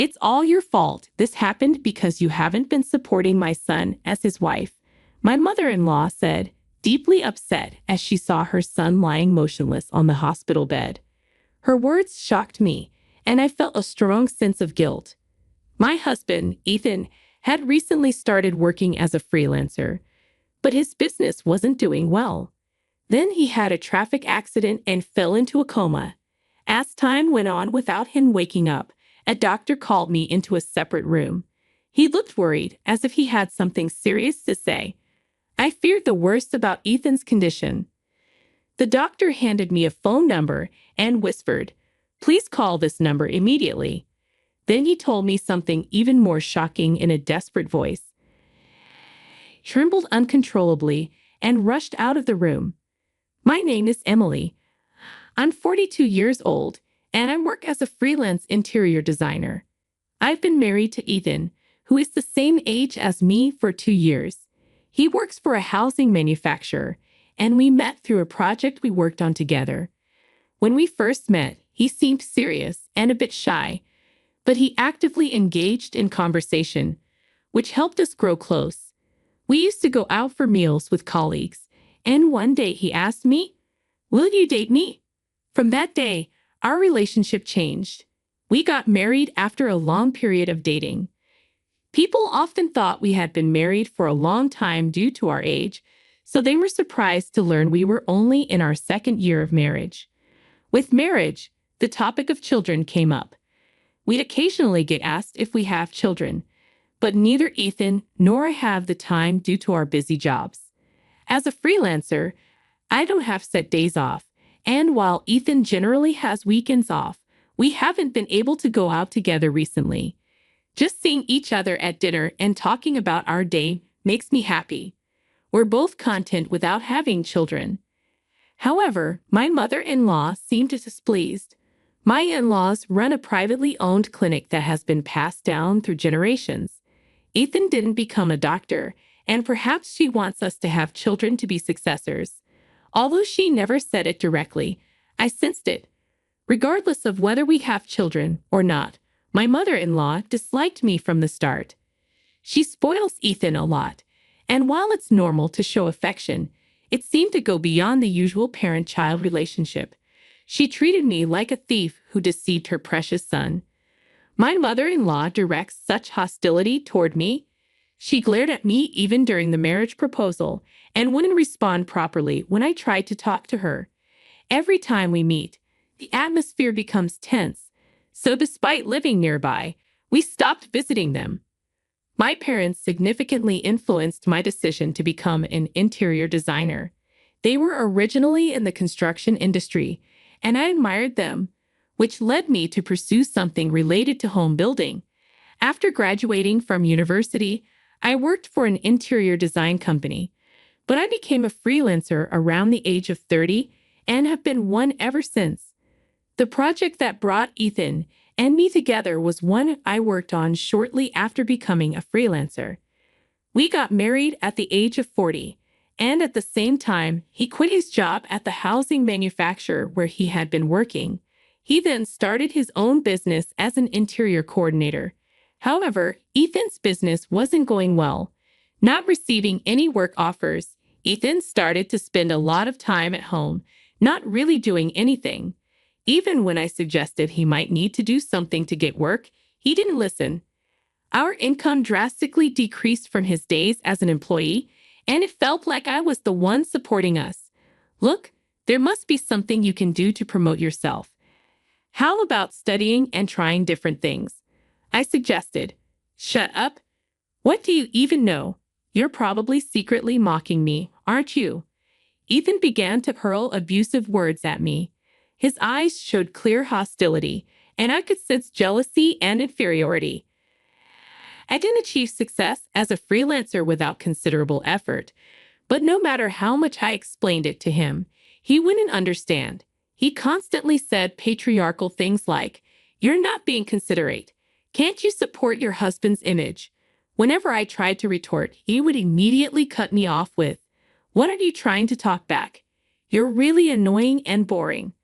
It's all your fault. This happened because you haven't been supporting my son as his wife," my mother-in-law said, deeply upset as she saw her son lying motionless on the hospital bed. Her words shocked me, and I felt a strong sense of guilt. My husband, Ethan, had recently started working as a freelancer, but his business wasn't doing well. Then he had a traffic accident and fell into a coma. As time went on without him waking up, a doctor called me into a separate room. He looked worried, as if he had something serious to say. I feared the worst about Ethan's condition. The doctor handed me a phone number and whispered, "Please call this number immediately." Then he told me something even more shocking in a desperate voice. He trembled uncontrollably and rushed out of the room. "My name is Emily. I'm 42 years old, and I work as a freelance interior designer. I've been married to Ethan, who is the same age as me, for 2 years. He works for a housing manufacturer, and we met through a project we worked on together. When we first met, he seemed serious and a bit shy, but he actively engaged in conversation, which helped us grow close. We used to go out for meals with colleagues, and one day he asked me, 'Will you date me?' From that day, our relationship changed. We got married after a long period of dating. People often thought we had been married for a long time due to our age, so they were surprised to learn we were only in our second year of marriage. With marriage, the topic of children came up. We'd occasionally get asked if we have children, but neither Ethan nor I have the time due to our busy jobs. As a freelancer, I don't have set days off, and while Ethan generally has weekends off, we haven't been able to go out together recently. Just seeing each other at dinner and talking about our day makes me happy. We're both content without having children." However, my mother-in-law seemed displeased. My in-laws run a privately owned clinic that has been passed down through generations. Ethan didn't become a doctor, and perhaps she wants us to have children to be successors. Although she never said it directly, I sensed it. Regardless of whether we have children or not, my mother-in-law disliked me from the start. She spoils Ethan a lot, and while it's normal to show affection, it seemed to go beyond the usual parent-child relationship. She treated me like a thief who deceived her precious son. My mother-in-law directs such hostility toward me. She glared at me even during the marriage proposal and wouldn't respond properly when I tried to talk to her. Every time we meet, the atmosphere becomes tense, so despite living nearby, we stopped visiting them. My parents significantly influenced my decision to become an interior designer. They were originally in the construction industry, and I admired them, which led me to pursue something related to home building. After graduating from university, I worked for an interior design company, but I became a freelancer around the age of 30 and have been one ever since. The project that brought Ethan and me together was one I worked on shortly after becoming a freelancer. We got married at the age of 40, and at the same time, he quit his job at the housing manufacturer where he had been working. He then started his own business as an interior coordinator. However, Ethan's business wasn't going well. Not receiving any work offers, Ethan started to spend a lot of time at home, not really doing anything. Even when I suggested he might need to do something to get work, he didn't listen. Our income drastically decreased from his days as an employee, and it felt like I was the one supporting us. "Look, there must be something you can do to promote yourself. How about studying and trying different things?" I suggested. "Shut up. What do you even know? You're probably secretly mocking me, aren't you?" Ethan began to hurl abusive words at me. His eyes showed clear hostility, and I could sense jealousy and inferiority. I didn't achieve success as a freelancer without considerable effort, but no matter how much I explained it to him, he wouldn't understand. He constantly said patriarchal things like, "You're not being considerate. Can't you support your husband's image?" Whenever I tried to retort, he would immediately cut me off with, "What are you trying to talk back? You're really annoying and boring."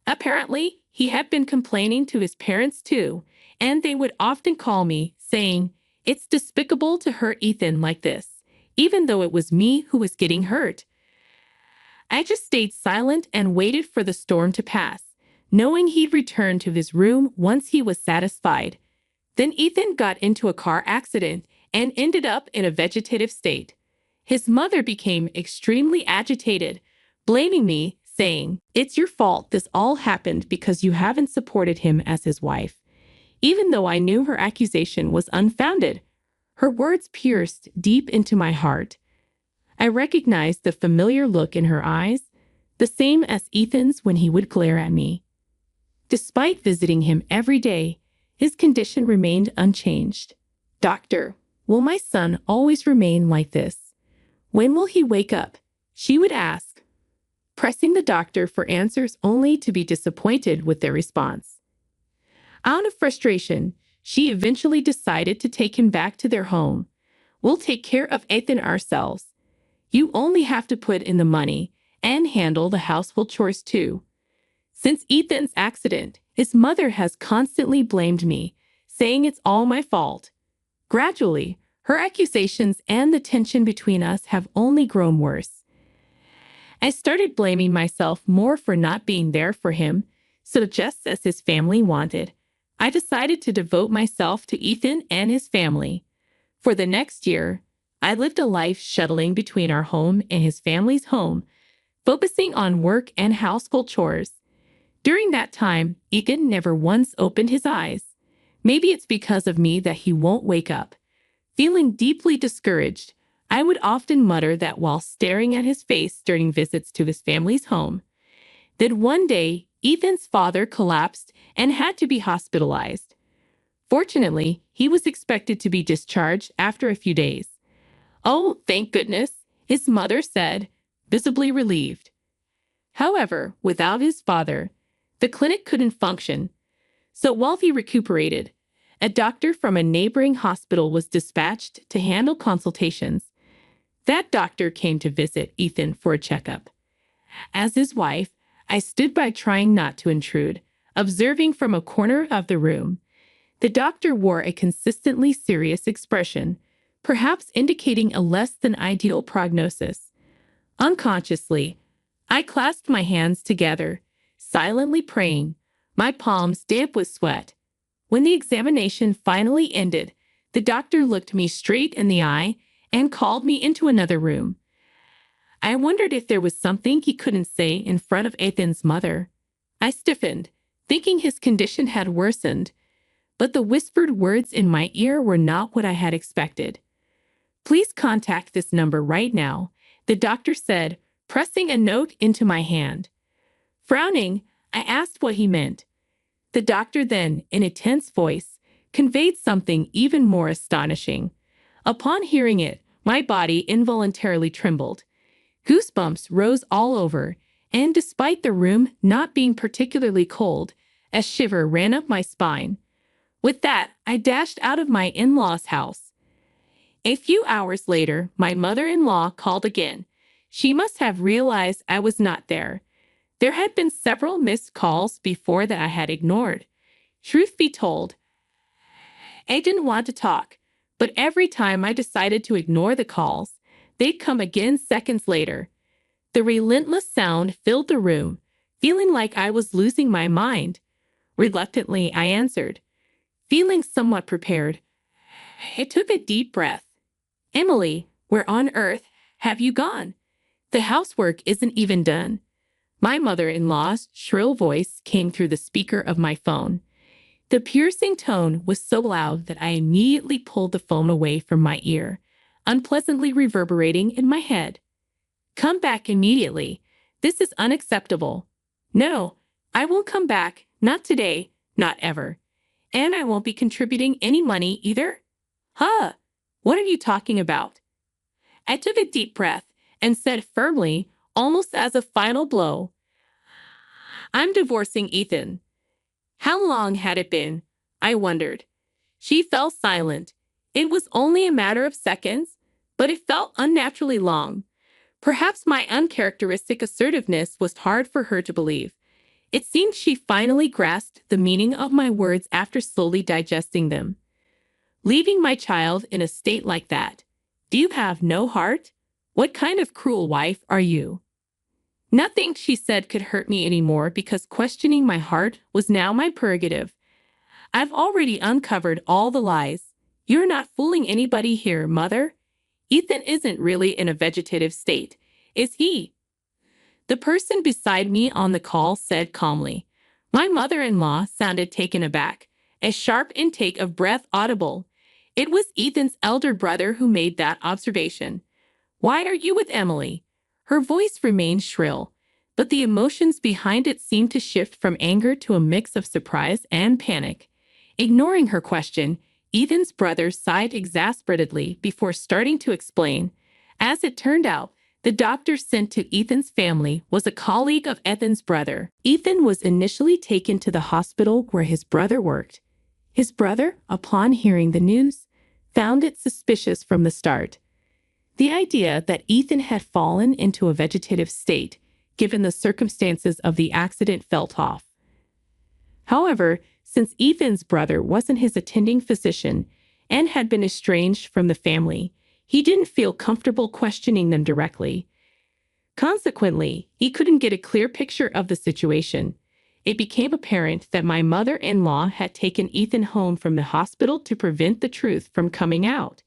Apparently, he had been complaining to his parents too, and they would often call me, saying, "It's despicable to hurt Ethan like this," even though it was me who was getting hurt. I just stayed silent and waited for the storm to pass, knowing he'd return to his room once he was satisfied. Then Ethan got into a car accident and ended up in a vegetative state. His mother became extremely agitated, blaming me, saying, "It's your fault this all happened because you haven't supported him as his wife." Even though I knew her accusation was unfounded, her words pierced deep into my heart. I recognized the familiar look in her eyes, the same as Ethan's when he would glare at me. Despite visiting him every day, his condition remained unchanged. "Doctor, will my son always remain like this? When will he wake up?" she would ask, pressing the doctor for answers only to be disappointed with their response. Out of frustration, she eventually decided to take him back to their home. "We'll take care of Ethan ourselves. You only have to put in the money and handle the household chores too." Since Ethan's accident, his mother has constantly blamed me, saying it's all my fault. Gradually, her accusations and the tension between us have only grown worse. I started blaming myself more for not being there for him, so just as his family wanted, I decided to devote myself to Ethan and his family. For the next year, I lived a life shuttling between our home and his family's home, focusing on work and household chores. During that time, Ethan never once opened his eyes. Maybe it's because of me that he won't wake up. Feeling deeply discouraged, I would often mutter that while staring at his face during visits to his family's home. Then one day, Ethan's father collapsed and had to be hospitalized. Fortunately, he was expected to be discharged after a few days. "Oh, thank goodness," his mother said, visibly relieved. However, without his father, the clinic couldn't function. So while he recuperated, a doctor from a neighboring hospital was dispatched to handle consultations. That doctor came to visit Ethan for a checkup. As his wife, I stood by trying not to intrude, observing from a corner of the room. The doctor wore a consistently serious expression, perhaps indicating a less than ideal prognosis. Unconsciously, I clasped my hands together, silently praying, my palms damp with sweat. When the examination finally ended, the doctor looked me straight in the eye and called me into another room. I wondered if there was something he couldn't say in front of Ethan's mother. I stiffened, thinking his condition had worsened, but the whispered words in my ear were not what I had expected. "Please contact this number right now," the doctor said, pressing a note into my hand. Frowning, I asked what he meant. The doctor then, in a tense voice, conveyed something even more astonishing. Upon hearing it, my body involuntarily trembled. Goosebumps rose all over, and despite the room not being particularly cold, a shiver ran up my spine. With that, I dashed out of my in-laws' house. A few hours later, my mother-in-law called again. She must have realized I was not there. There had been several missed calls before that I had ignored. Truth be told, I didn't want to talk, but every time I decided to ignore the calls, they'd come again seconds later. The relentless sound filled the room, feeling like I was losing my mind. Reluctantly, I answered, feeling somewhat prepared. I took a deep breath. "Emily, where on earth have you gone? The housework isn't even done." My mother-in-law's shrill voice came through the speaker of my phone. The piercing tone was so loud that I immediately pulled the phone away from my ear, unpleasantly reverberating in my head. "Come back immediately. This is unacceptable." "No, I won't come back. Not today. Not ever. And I won't be contributing any money either." "Huh? What are you talking about?" I took a deep breath and said firmly, almost as a final blow, "I'm divorcing Ethan." How long had it been? I wondered. She fell silent. It was only a matter of seconds, but it felt unnaturally long. Perhaps my uncharacteristic assertiveness was hard for her to believe. It seemed she finally grasped the meaning of my words after slowly digesting them. Leaving my child in a state like that. Do you have no heart? What kind of cruel wife are you? Nothing she said could hurt me anymore because questioning my heart was now my prerogative. I've already uncovered all the lies. You're not fooling anybody here, Mother. Ethan isn't really in a vegetative state, is he? The person beside me on the call said calmly. My mother-in-law sounded taken aback, a sharp intake of breath audible. It was Ethan's elder brother who made that observation. Why are you with Emily? Her voice remained shrill, but the emotions behind it seemed to shift from anger to a mix of surprise and panic. Ignoring her question, Ethan's brother sighed exasperately before starting to explain. As it turned out, the doctor sent to Ethan's family was a colleague of Ethan's brother. Ethan was initially taken to the hospital where his brother worked. His brother, upon hearing the news, found it suspicious from the start. The idea that Ethan had fallen into a vegetative state, given the circumstances of the accident, felt off. However, since Ethan's brother wasn't his attending physician and had been estranged from the family, he didn't feel comfortable questioning them directly. Consequently, he couldn't get a clear picture of the situation. It became apparent that my mother-in-law had taken Ethan home from the hospital to prevent the truth from coming out.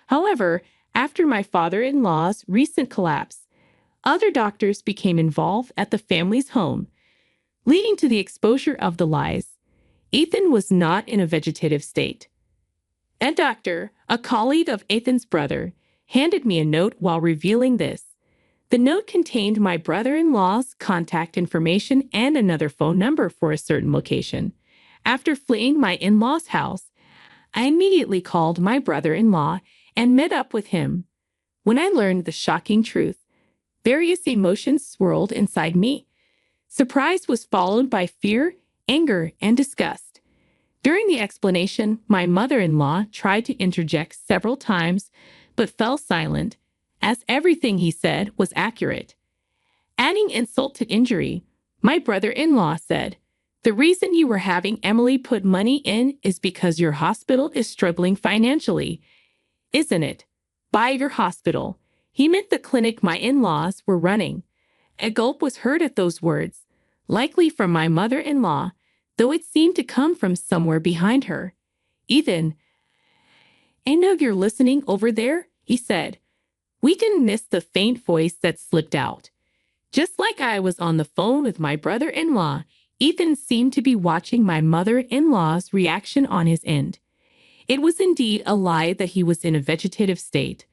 However, after my father-in-law's recent collapse, other doctors became involved at the family's home, leading to the exposure of the lies. Ethan was not in a vegetative state. A doctor, a colleague of Ethan's brother, handed me a note while revealing this. The note contained my brother-in-law's contact information and another phone number for a certain location. After fleeing my in-law's house, I immediately called my brother-in-law and met up with him. When I learned the shocking truth, various emotions swirled inside me. Surprise was followed by fear, anger, and disgust. During the explanation, my mother-in-law tried to interject several times, but fell silent, as everything he said was accurate. Adding insult to injury, my brother-in-law said, "The reason you were having Emily put money in is because your hospital is struggling financially, isn't it? By your hospital." He meant the clinic my in-laws were running. A gulp was heard at those words, likely from my mother-in-law, though it seemed to come from somewhere behind her. "Ethan, I know you're listening over there," he said. We didn't miss the faint voice that slipped out. Just like I was on the phone with my brother-in-law, Ethan seemed to be watching my mother-in-law's reaction on his end. It was indeed a lie that he was in a vegetative state.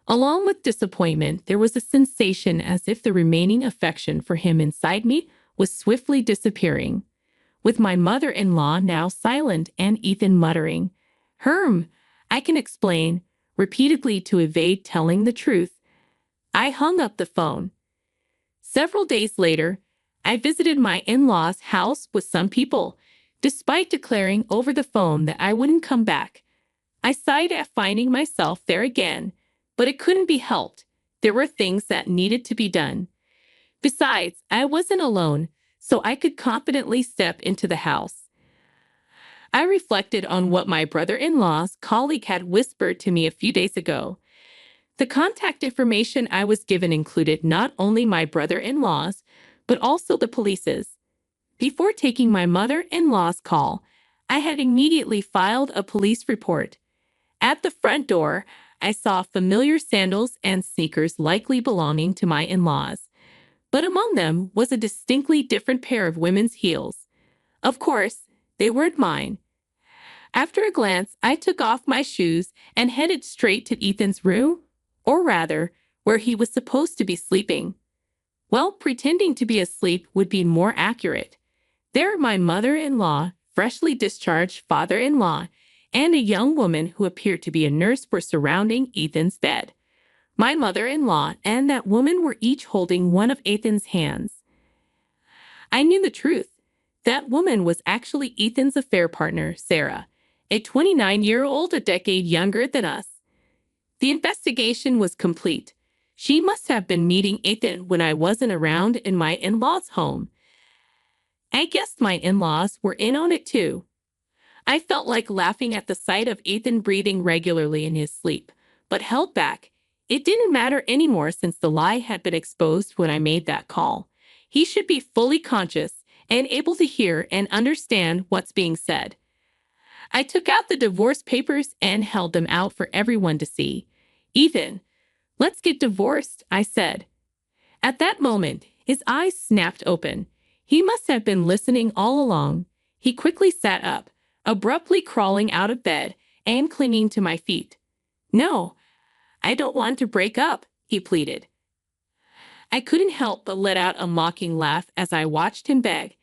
Along with disappointment, there was a sensation as if the remaining affection for him inside me was swiftly disappearing. With my mother-in-law now silent and Ethan muttering, I can explain," repeatedly to evade telling the truth, I hung up the phone. Several days later, I visited my in-laws' house with some people, despite declaring over the phone that I wouldn't come back. I sighed at finding myself there again, but it couldn't be helped. There were things that needed to be done. Besides, I wasn't alone, so I could confidently step into the house. I reflected on what my brother-in-law's colleague had whispered to me a few days ago. The contact information I was given included not only my brother-in-law's, but also the police's. Before taking my mother-in-law's call, I had immediately filed a police report. At the front door, I saw familiar sandals and sneakers likely belonging to my in-laws, but among them was a distinctly different pair of women's heels. Of course, they weren't mine. After a glance, I took off my shoes and headed straight to Ethan's room, or rather, where he was supposed to be sleeping. Well, pretending to be asleep would be more accurate. There, my mother-in-law, freshly discharged father-in-law, and a young woman who appeared to be a nurse were surrounding Ethan's bed. My mother-in-law and that woman were each holding one of Ethan's hands. I knew the truth. That woman was actually Ethan's affair partner, Sarah, a 29-year-old a decade younger than us. The investigation was complete. She must have been meeting Ethan when I wasn't around in my in-laws' home. I guess my in-laws were in on it too. I felt like laughing at the sight of Ethan breathing regularly in his sleep, but held back. It didn't matter anymore since the lie had been exposed when I made that call. He should be fully conscious and able to hear and understand what's being said. I took out the divorce papers and held them out for everyone to see. Ethan, let's get divorced, I said. At that moment, his eyes snapped open. He must have been listening all along. He quickly sat up, abruptly crawling out of bed and clinging to my feet. No, I don't want to break up, he pleaded. I couldn't help but let out a mocking laugh as I watched him beg.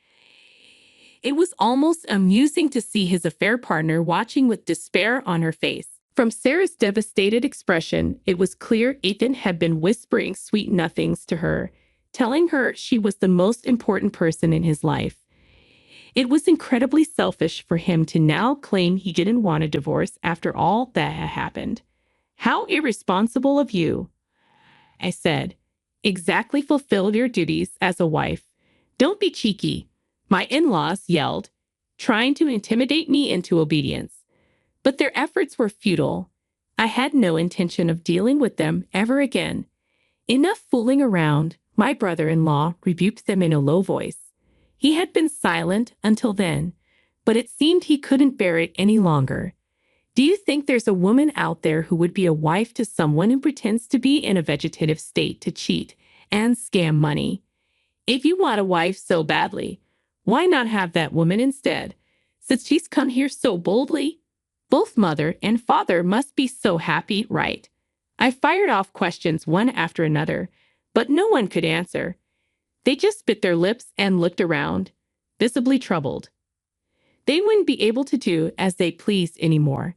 It was almost amusing to see his affair partner watching with despair on her face. From Sarah's devastated expression, it was clear Ethan had been whispering sweet nothings to her, telling her she was the most important person in his life. It was incredibly selfish for him to now claim he didn't want a divorce after all that had happened. How irresponsible of you, I said. Exactly fulfill your duties as a wife. Don't be cheeky, my in-laws yelled, trying to intimidate me into obedience. But their efforts were futile. I had no intention of dealing with them ever again. Enough fooling around, my brother-in-law rebuked them in a low voice. He had been silent until then, but it seemed he couldn't bear it any longer. Do you think there's a woman out there who would be a wife to someone who pretends to be in a vegetative state to cheat and scam money? If you want a wife so badly, why not have that woman instead, since she's come here so boldly? Both mother and father must be so happy, right? I fired off questions one after another, but no one could answer. They just bit their lips and looked around, visibly troubled. They wouldn't be able to do as they pleased anymore.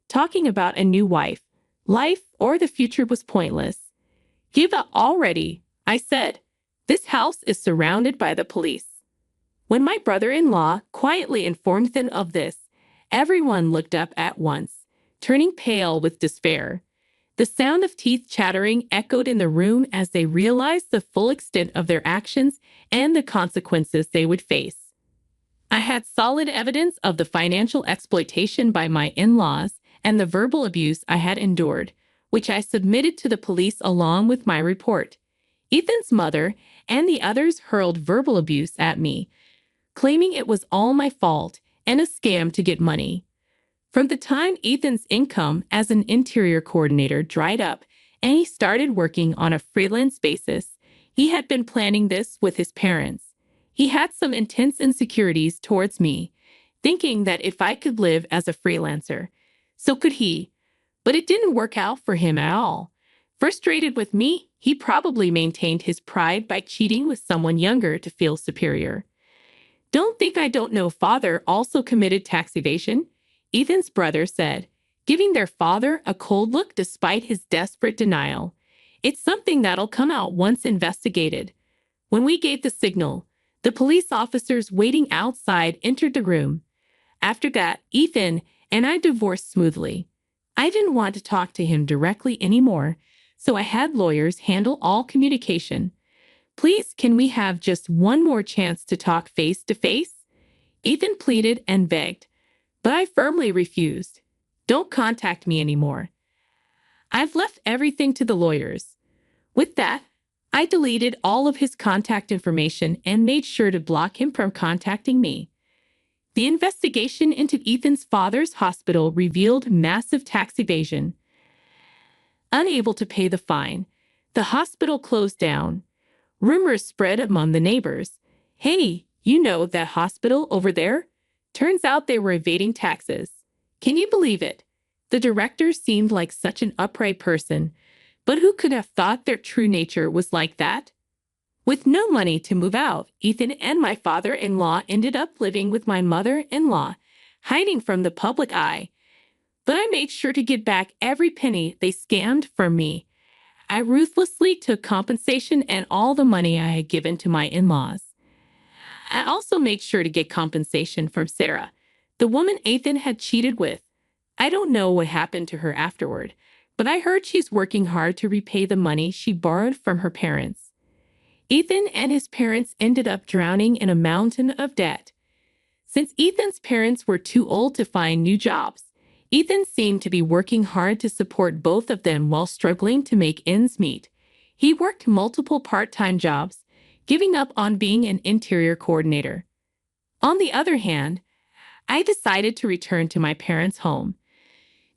Talking about a new wife, life, or the future was pointless. Give up already, I said. This house is surrounded by the police. When my brother-in-law quietly informed them of this, everyone looked up at once, turning pale with despair. The sound of teeth chattering echoed in the room as they realized the full extent of their actions and the consequences they would face. I had solid evidence of the financial exploitation by my in-laws and the verbal abuse I had endured, which I submitted to the police along with my report. Ethan's mother and the others hurled verbal abuse at me, claiming it was all my fault and a scam to get money. From the time Ethan's income as an interior coordinator dried up and he started working on a freelance basis, he had been planning this with his parents. He had some intense insecurities towards me, thinking that if I could live as a freelancer, so could he. But it didn't work out for him at all. Frustrated with me, he probably maintained his pride by cheating with someone younger to feel superior. Don't think I don't know father also committed tax evasion, Ethan's brother said, giving their father a cold look despite his desperate denial. It's something that'll come out once investigated. When we gave the signal, the police officers waiting outside entered the room. After that, Ethan and I divorced smoothly. I didn't want to talk to him directly anymore, so I had lawyers handle all communication. Please, can we have just one more chance to talk face to face? Ethan pleaded and begged, but I firmly refused. Don't contact me anymore. I've left everything to the lawyers. With that, I deleted all of his contact information and made sure to block him from contacting me. The investigation into Ethan's father's hospital revealed massive tax evasion. Unable to pay the fine, the hospital closed down. Rumors spread among the neighbors. Hey, you know that hospital over there? Turns out they were evading taxes. Can you believe it? The director seemed like such an upright person, but who could have thought their true nature was like that? With no money to move out, Ethan and my father-in-law ended up living with my mother-in-law, hiding from the public eye. But I made sure to get back every penny they scammed from me. I ruthlessly took compensation and all the money I had given to my in-laws. I also made sure to get compensation from Sarah, the woman Ethan had cheated with. I don't know what happened to her afterward, but I heard she's working hard to repay the money she borrowed from her parents. Ethan and his parents ended up drowning in a mountain of debt. Since Ethan's parents were too old to find new jobs, Ethan seemed to be working hard to support both of them while struggling to make ends meet. He worked multiple part-time jobs, giving up on being an interior coordinator. On the other hand, I decided to return to my parents' home.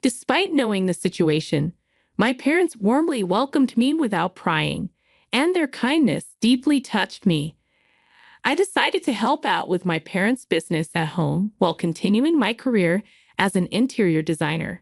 Despite knowing the situation, my parents warmly welcomed me without prying, and their kindness deeply touched me. I decided to help out with my parents' business at home while continuing my career as an interior designer.